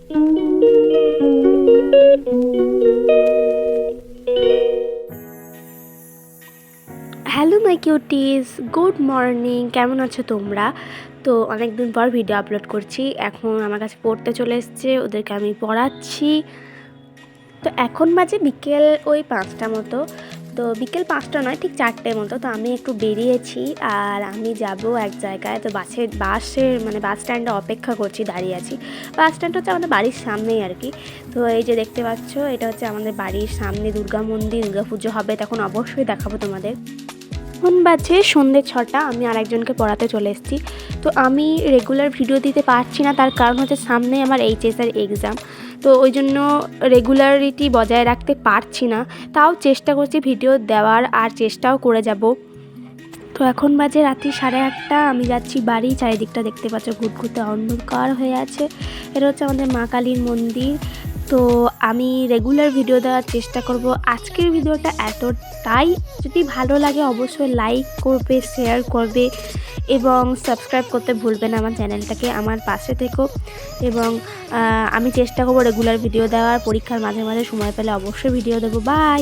Hello my cuties, good morning. কেমন আছো তোমরা? তো অনেক দিন পর ভিডিও আপলোড করছি। এখন আমার কাছে পড়তে চলে এসছে, ওদেরকে আমি পড়াচ্ছি। তো এখন বাজে বিকেল ওই 5টা মতো। তো বিকেল 5টা নয়, ঠিক 4টে মতো। তো আমি একটু বেরিয়েছি আর আমি যাব এক জায়গায়। তো বাস স্ট্যান্ডে অপেক্ষা করছি, দাঁড়িয়ে আছি। বাস স্ট্যান্ড হচ্ছে আমাদের বাড়ির সামনেই আর কি। তো এই যে দেখতে পাচ্ছ, এটা হচ্ছে আমাদের বাড়ির সামনে দুর্গা মন্দির। দুর্গা পুজো হবে, তখন অবশ্যই দেখাবো তোমাদের। এখন বাজে সন্ধ্যে 6টা, আমি আরেকজনকে পড়াতে চলে এসেছি। তো আমি রেগুলার ভিডিও দিতে পারছি না, তার কারণ হচ্ছে সামনে আমার এইচএসের এক্সাম। তো ওই জন্য রেগুলারিটি বজায় রাখতে পারছি না। তাও চেষ্টা করছি ভিডিও দেওয়ার, আর চেষ্টাও করে যাব। তো এখন বাজে রাত্রি 8:30, আমি যাচ্ছি বাড়ি। চারিদিকটা দেখতে পাচ্ছ ঘুটঘুটে অন্ধকার হয়ে আছে। এটা হচ্ছে আমাদের মা কালীর মন্দির। তো আমি রেগুলার ভিডিও দেওয়ার চেষ্টা করব। আজকের ভিডিওটা এতটাই, যদি ভালো লাগে অবশ্যই লাইক করবে, শেয়ার করবে এবং সাবস্ক্রাইব করতে ভুলবে না আমার চ্যানেলটাকে। আমার পাশে থেকো এবং আমি চেষ্টা করব রেগুলার ভিডিও দেওয়ার। পরীক্ষার মাঝে মাঝে সময় পেলে অবশ্যই ভিডিও দেবো। বাই।